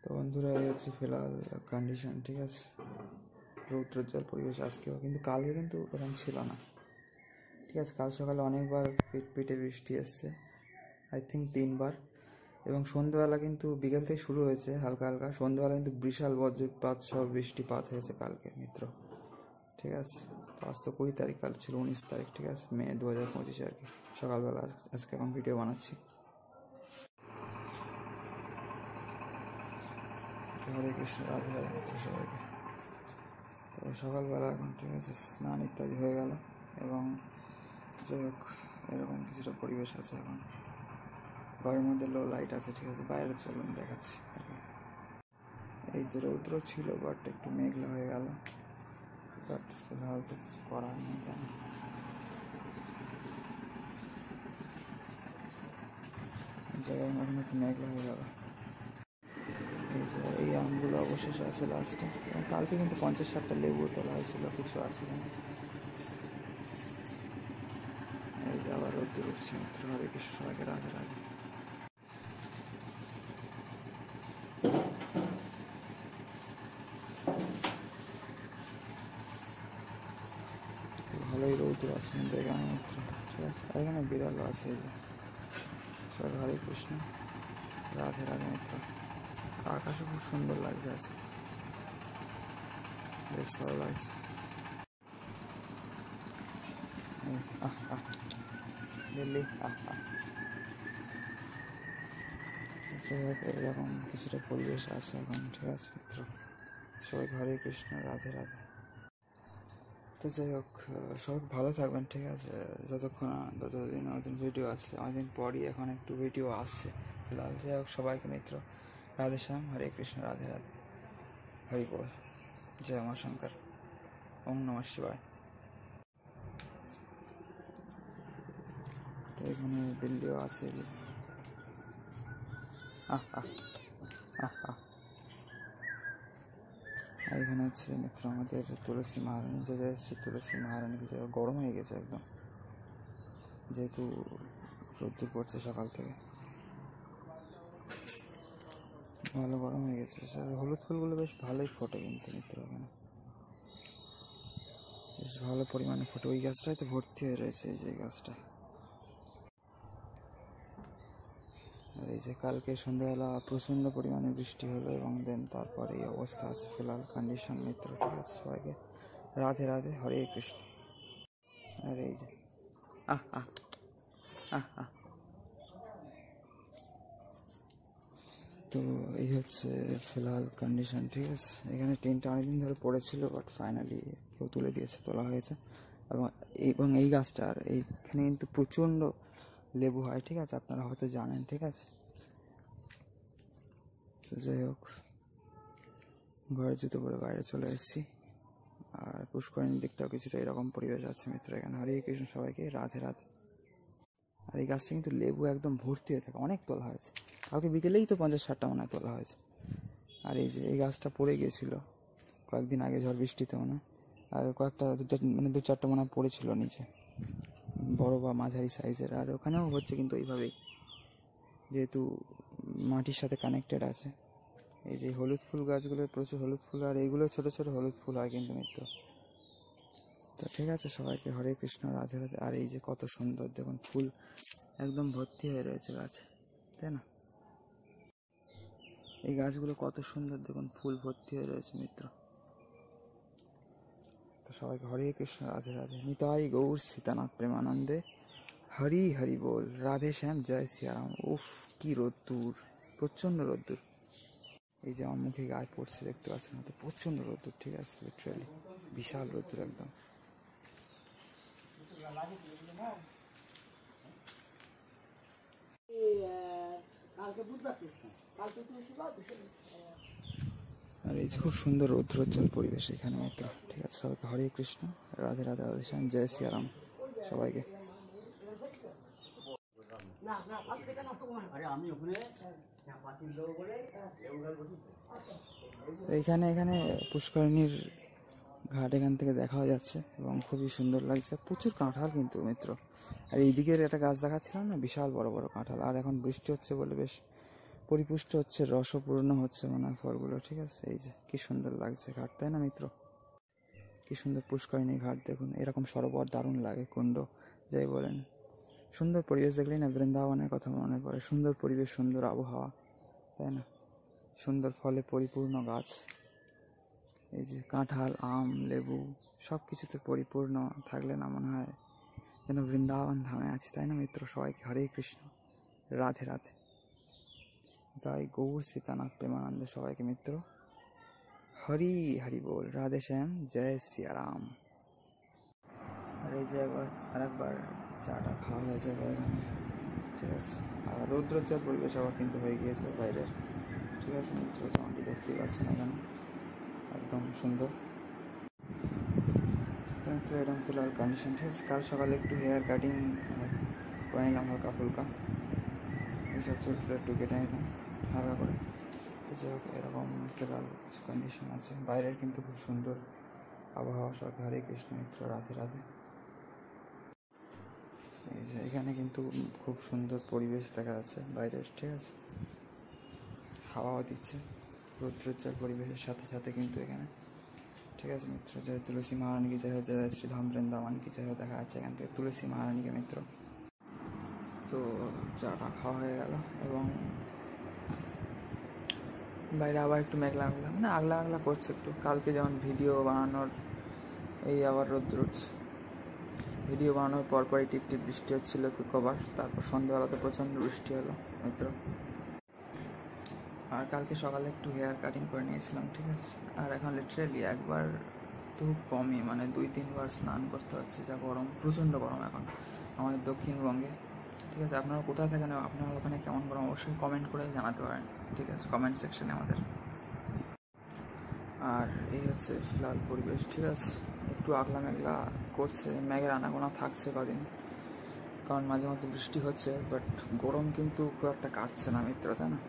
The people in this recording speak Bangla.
তো বন্ধুরা, এই হচ্ছে ফিলহাল কন্ডিশন, ঠিক আছে। রৌদ্রোজ্জ্বল পরিবেশ আজকেও, কিন্তু কালকে কিন্তু ওরকম ছিল না, ঠিক আছে। কাল সকালে অনেকবার পিটে বৃষ্টি এসছে, আই থিঙ্ক 3বার, এবং সন্ধ্যেবেলা কিন্তু বিকেল থেকে শুরু হয়েছে হালকা হালকা, সন্ধ্যেবেলা কিন্তু বিশাল বজ্রপাত সহ বৃষ্টিপাত হয়েছে কালকে মিত্র, ঠিক আছে। তো আজ তো 20 তারিখ, কাল ছিল 19 তারিখ, ঠিক আছে, মে 2025 আর কি। সকালবেলা আজকে এখন ভিডিও বানাচ্ছি। হরে কৃষ্ণ, রাধে রাধে মিত্র সবাইকে। তো সকালবেলা এখন, ঠিক আছে, স্নান ইত্যাদি হয়ে গেল, এবং যাই হোক এরকম কিছুটা পরিবেশ আছে এখন। ঘরের মধ্যে লো লাইট আছে, ঠিক আছে। বাইরে চলুন দেখাচ্ছি। এই যে রৌদ্র ছিল, বাট একটু মেঘলা হয়ে গেল, বাট ফিলহাল তো কিছু করার নেই, কেন জায়গায় এখন একটু মেঘলা হয়ে গেল। এই যে এই আমগুলো অবশেষে আছে লাস্টে, এবং কালকে কিন্তু 50-60টা লেবু তোলা হয়েছিল, কিছু আছে কেন। এই যে আবার রোদ্দুর উঠছে মিত্র। হরে কৃষ্ণ, সবাইকে রাধে রাধে। ভালোই রৌদ্র আছে কিন্তু এখানে মিত্র, ঠিক আছে। আর এখানে বিড়ালও আছে, এই যে সবাই হরে কৃষ্ণ, রাধে রাধে মিত্র। আকাশও খুব সুন্দর লাগছে আজকে, বেশ ভালো লাগছে। আহ আহ দিল্লি, আহ আহ। যাই হোক এরকম কিছুটা পরিবেশ আছে এখন, ঠিক আছে মিত্র। সবাই হরে কৃষ্ণ, রাধে রাধে। তো যাই হোক, সবাই ভালো থাকবেন, ঠিক আছে। যতদিন আমাদের ভিডিও আসছে, অনেকদিন পরই এখন একটু ভিডিও আসছে ফিলহাল। যাই হোক সবাইকে মিত্র, রাধে শ্যাম, হরে কৃষ্ণ, রাধে রাধে, হরি বল, জয় মা শঙ্কর, ওম নমঃ শিবায়। তো এখানে দিল্লিও আছে, আহ আহ আহ আহ। আর এখানে হচ্ছে মিত্র আমাদের তুলসী মহারানী, যে শ্রী তুলসী মহারানী কিছু গরম হয়ে গেছে একদম, যেহেতু রোদ্দুর পড়ছে সকাল থেকে, ভালো গরম হয়ে গেছে। হলুদ ফুলগুলো বেশ ভালোই ফোটে কিন্তু মিত্র, এখানে বেশ ভালো পরিমাণে ফোটে। ওই গাছটা হয়তো ভর্তি হয়ে রয়েছে, এই যে গাছটা। আর এই যে কালকে সন্ধ্যাবেলা প্রচণ্ড পরিমাণে বৃষ্টি হলো, এবং দেন তারপরে এই অবস্থা আছে ফিলহাল কন্ডিশন মিত্র, ঠিক আছে। সবাইকে রাধে রাধে, হরে কৃষ্ণ। আর এই যে আহ আহ আহ আহ। তো এই হচ্ছে ফিলহাল কন্ডিশন, ঠিক আছে। এখানে টিনটা অনেকদিন ধরে পড়েছিল, বাট ফাইনালি কেউ তুলে দিয়েছে, তোলা হয়েছে। এবং এই গাছটার এইখানে কিন্তু প্রচণ্ড লেবু হয়, ঠিক আছে, আপনারা হয়তো জানেন, ঠিক আছে। তো যাই হোক, ঘরে জুতো পরে বাইরে চলে এসেছি। আর পুষ্করিণীর দিকটাও কিছুটা এরকম পরিবেশ আছে মিত্র এখানে। হরে কৃষ্ণ, সবাইকে রাধে রাধে। আর এই গাছটা কিন্তু লেবু একদম ভর্তি হয়ে থাকে, অনেক তোলা হয়েছে। কালকে বিকেলেই তো 50-60টা মনে হয় তোলা হয়েছে। আর এই যে এই গাছটা পড়ে গিয়েছিল কয়েকদিন আগে ঝড় বৃষ্টিতে মনে হয়, আর কয়েকটা মানে 2-4টা মনে হয় পড়েছিল নিচে, বড় বা মাঝারি সাইজের। আর ওখানেও হচ্ছে কিন্তু এইভাবেই, যেহেতু মাটির সাথে কানেক্টেড আছে। এই যে হলুদ ফুল গাছগুলো প্রচুর হলুদ ফুল, আর এইগুলো ছোটো ছোটো হলুদ ফুল হয় কিন্তু মিত্র। তো ঠিক আছে, সবাইকে হরে কৃষ্ণ, রাধে রাধে। আর এই যে কত সুন্দর দেখুন, ফুল একদম ভর্তি হয়ে রয়েছে গাছে, তাই না? এই গাছগুলো কত সুন্দর দেখুন, ফুল ভর্তি হয়ে রয়েছে মিত্র। তো সবাইকে হরে কৃষ্ণ, রাধে রাধে। নিতাই গৌর সীতানাথ প্রেমানন্দে, হরি হরি বল, রাধে শ্যাম, জয় সিয়ারাম। উফ, কি রোদ্দুর, প্রচণ্ড রোদ্দুর। এই যে আমার মুখে গায়ে পড়ছে, দেখতে পাচ্ছেন না তো, প্রচণ্ড রোদ্দুর, ঠিক আছে, লিটারালি বিশাল রোদ্দুর একদম। আর এই যে খুব সুন্দর রৌদ্রোজ্জ্বল পরিবেশ এখানে মিত্র, ঠিক আছে। সবাইকে হরে কৃষ্ণ, রাধে রাধে, রাধে শ্যাম, জয় সিয়ারাম সবাইকে। এইখানে এখানে পুষ্করিণীর ঘাট এখান থেকে দেখা যাচ্ছে, এবং খুবই সুন্দর লাগছে। প্রচুর কাঁঠাল কিন্তু মিত্র। আর এই দিকের একটা গাছ দেখাচ্ছিলাম না, বিশাল বড় বড় কাঁঠাল। আর এখন বৃষ্টি হচ্ছে বলে বেশ পরিপুষ্ট হচ্ছে, রসপূর্ণ হচ্ছে মনে হয় ফলগুলো। ঠিক আছে, এই যে কি সুন্দর লাগছে ঘাট, তাই না মিত্র? কি সুন্দর পুষ্করিণী ঘাট দেখুন, এরকম সরোবর দারুণ লাগে, কুণ্ড যাই বলেন। সুন্দর পরিবেশ দেখলেই না বৃন্দাবনের কথা মনে পড়ে। সুন্দর পরিবেশ, সুন্দর আবহাওয়া, তাই না? সুন্দর ফলে পরিপূর্ণ গাছ, এই যে কাঁঠাল, আম, লেবু সব কিছুতে পরিপূর্ণ থাকলে না মনে হয় যেন বৃন্দাবন ধামে আছি, তাই না মিত্র? সবাইকে হরে কৃষ্ণ, রাধে রাধে। তাই গৌর সীতানাথ প্রেমানন্দে সবাইকে মিত্র হরি হরি বল, রাধে শ্যাম, জয় সিয়ারাম। আর এই যে আরেকবার চাটা খাওয়া হয়ে যাবে এখানে, ঠিক আছে। আর রৌদ্রোজ্জ্বল পরিবেশ আবার কিন্তু হয়ে গিয়েছে বাইরের, ঠিক আছে মিত্র? যেমনটি দেখতেই পাচ্ছেন এখানে একদম সুন্দর মিত্র, এরকম ফিলহাল কন্ডিশন, ঠিক আছে। কাল সকালে একটু হেয়ার কাটিং করে নিলাম হালকা ফুলকা, এইসব চুলগুলো একটু কেটে নিলাম হালকা করে। যাই হোক, এরকম ফিলহাল কিছু কন্ডিশন আছে। বাইরের কিন্তু খুব সুন্দর আবহাওয়া। সব হরে কৃষ্ণ মিত্র, রাধে রাধে। এই যে এখানে কিন্তু খুব সুন্দর পরিবেশ দেখা যাচ্ছে বাইরের, ঠিক আছে। হাওয়াও দিচ্ছে রৌদ্রোজ্জ্বল পরিবেশের সাথে সাথে কিন্তু এখানে, ঠিক আছে মিত্র। জয় তুলসী মহারানী কি জয়, জয় শ্রী ধাম বৃন্দাবন কি জয় দেখা যাচ্ছে এখান থেকে তুলসী মহারানীকে মিত্র। তো চাটা খাওয়া হয়ে গেল এবং বাইরে আবার একটু মেঘলা মেঘলা, মানে আগলা আগলা করছে একটু। কালকে যেমন ভিডিও বানানোর এই আবার রোদ্র উঠছে, ভিডিও বানানোর পরপরই টিপ টিপ বৃষ্টি হচ্ছিলো একটু কবার, তারপর সন্ধ্যাবেলাতে প্রচণ্ড বৃষ্টি হলো মিত্র। আর কালকে সকালে একটু হেয়ার কাটিং করে নিয়েছিলাম, ঠিক আছে। আর এখন লিটারেলি একবার তো খুব কমই, মানে 2-3 বার স্নান করতে হচ্ছে, যা গরম, প্রচণ্ড গরম এখন আমাদের দক্ষিণবঙ্গে, ঠিক আছে। আপনারা কোথায় থাকেন, আপনারা ওখানে কেমন গরম অবশ্যই কমেন্ট করে জানাতে পারেন, ঠিক আছে, কমেন্ট সেকশনে আমাদের। আর এই হচ্ছে ফিলহাল পরিবেশ, ঠিক আছে। একটু আগলা মেঘলা করছে, মেঘের আনাগোনা থাকছে কদিন, কারণ মাঝে মধ্যে বৃষ্টি হচ্ছে, বাট গরম কিন্তু খুব একটা কাটছে না মিত্র, তাই না?